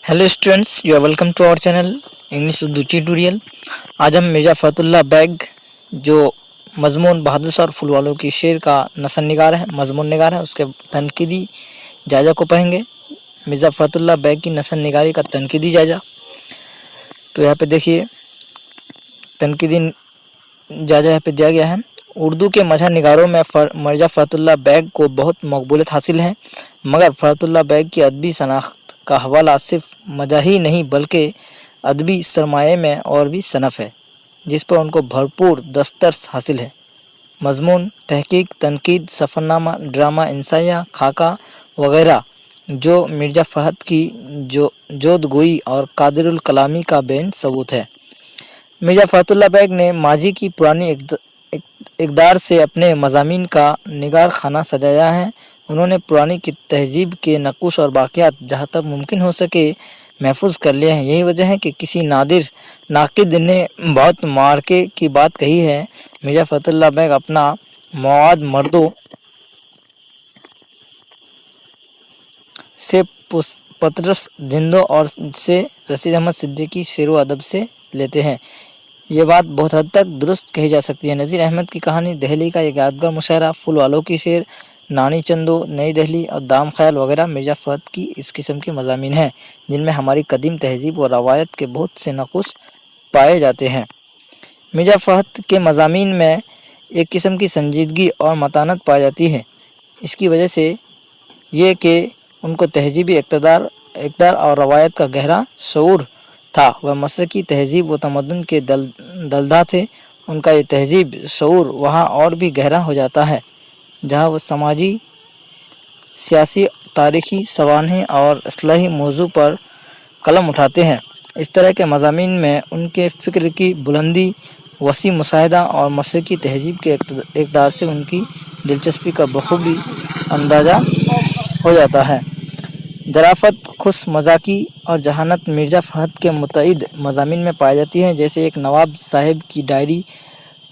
Hello students, you are welcome to our channel English Urdu tutorial. आज हम Mirza फ़तहुल्लाह bag जो मज़मून बहादुर शाह और फुलवालों की शेर का नसर निगार है, मज़मून निगार है, उसके तनकीदी जायज़ा को पढ़ेंगे। मिर्ज़ा फ़तहुल्लाह बैग की नसर निगारी का तनकीदी जायज़ा। तो यहाँ पे देखिए तनकीदी जायज़ा यहाँ पे दिया गया है। उर्दू के मजहर निगारों में मिर्ज़ा फ़तहुल्लाह बैग को बहुत मकबूलियत हासिल है, मगर फ़तहुल्लाह बैग की अदबी शनाख्त का हवाला सिर्फ मज़ा ही नहीं बल्कि अदबी सरमाए में और भी सनफ़ है, जिस पर उनको भरपूर दस्तरस हासिल है। मज़मून, तहकीक, तनकीद, सफ़रनामा, ड्रामा, इंसाइया, खाका वगैरह जो मिर्ज़ा फ़हद की जोदगोई और कादिरुल कलामी का बेन सबूत है। मिर्ज़ा फ़तहुल्लाह बैग ने माजी की पुरानी इक़दार से अपने मज़ामीन का निगार खाना सजाया है। उन्होंने पुरानी की तहज़ीब के नक़ूश और बाक़ियात जहाँ तक मुमकिन हो सके महफूज कर लिए हैं। यही वजह है कि किसी नादिर नाक़िद ने बहुत मार्के की बात कही है, मिर्ज़ा फ़तहुल्लाह बैग अपना मवाद मर्दों से पतरस जिंदो और से रशीद अहमद सिद्दीकी शेर व अदब से लेते हैं। ये बात बहुत हद तक दुरुस्त कही जा सकती है। नज़ीर अहमद की कहानी, दहली का एक यादगार मुशायरा, फुलवालों की शेर, नानी चंदो, नई दहली और दाम ख्याल वगैरह मिर्ज़ा फ़हद की इस किस्म के मज़ामीन हैं, जिनमें हमारी कदीम तहज़ीब और रवायत के बहुत से नक़ूश पाए जाते हैं। मिर्ज़ा फ़हद के मज़ामीन में एक किस्म की संजीदगी और मतानत पाई जाती है। इसकी वजह से ये कि उनको तहज़ीबी इक़्तिदार और रवायत का गहरा शऊर था। वह मशरक़ी तहज़ीब व तमद्दुन के दलदा थे। उनका ये तहज़ीब शऊर वहाँ और भी गहरा हो जाता है जहाँ वह समाजी, सियासी, तारीख़ी, सवानह और इस्लाही मौज़ू पर कलम उठाते हैं। इस तरह के मज़ामीन में उनके फ़िक्र की बुलंदी, वसी मुशाहिदा और मशरक़ी तहज़ीब के इक़्तिदार से उनकी दिलचस्पी का बखूबी अंदाज़ा हो जाता है। ज़राफ़त, खुश मज़ाकी और जहानत मिर्ज़ा फ़हद के मुतअद्दिद मज़ामीन में पाई जाती हैं, जैसे एक नवाब साहिब की डायरी,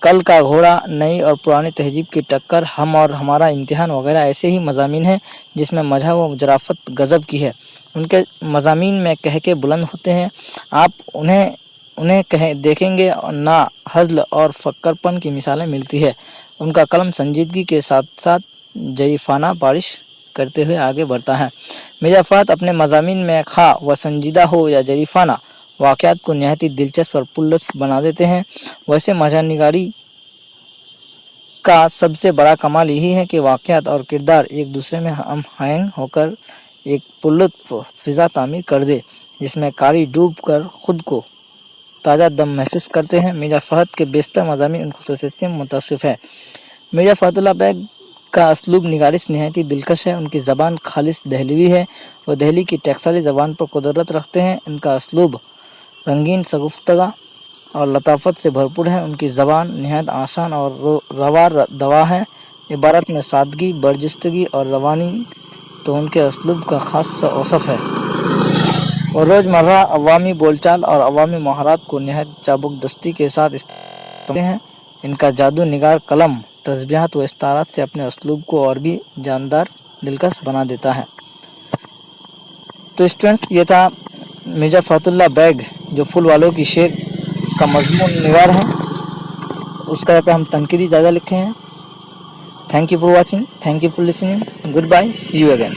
कल का घोड़ा, नई और पुरानी तहज़ीब की टक्कर, हम और हमारा इम्तिहान वगैरह ऐसे ही मज़ामीन हैं जिसमें मज़हब व ज़राफ़त गज़ब की है। उनके मज़ामीन में कहके बुलंद होते हैं। आप उन्हें देखेंगे ना हज़ल और फ़क्करपन की मिसालें मिलती है। उनका कलम संजीदगी के साथ साथ ज़रीफ़ाना बारिश करते हुए आगे बढ़ता है। मिर्ज़ा फ़हद अपने मज़ामीन में खा व संजीदा हो या ज़रीफ़ाना वाक़यात को नहायत ही दिलचस्प और पुरलुत्फ़ बना देते हैं। वैसे मजहर निगारी का सबसे बड़ा कमाल यही है कि वाक़यात और किरदार एक दूसरे में हम हैंग होकर एक पुरलुत्फ़ फ़िज़ा तामीर कर दे, जिसमें कारी डूब कर ख़ुद को ताज़ा दम महसूस करते हैं। मिर्ज़ा फ़हद के बेशतर मज़ामीन उन ख़ुसूसियत से मुतसिफ़ है। मिर्ज़ा फ़तहुल्लाह बैग का असलूब निगारिश नहायत ही दिलकश है। उनकी ज़बान खालिस दहलवी है। वो दहली की टकसाली ज़बान पर कुदरत रखते हैं। इनका असलूब रंगीन, सगुफ्तगा और लताफ़त से भरपूर है। उनकी ज़बान नहायत आसान और रवा दवा है। इबारत में सादगी, बरजस्तगी और रवानी तो उनके असलूब का ख़ास औसफ़ है। और रोज़मर्रा अवामी बोलचाल और अवामी मुहावरात को नहायत चाबुक दस्ती के साथ इस्तेमाल हैं। इनका जादू निगार कलम, तस्बीहात व इस्तारात से अपने असलूब को और भी जानदार, दिलकश बना देता है। तो स्टूडेंट्स, ये था मिर्ज़ा फ़तहुल्लाह बैग जो फुलवालों की शेर का मज़मून निगार है, उसका यहाँ पे हम तनकीदी जायज़ा लिखे हैं। Thank you for watching, thank you for listening, goodbye, see you again.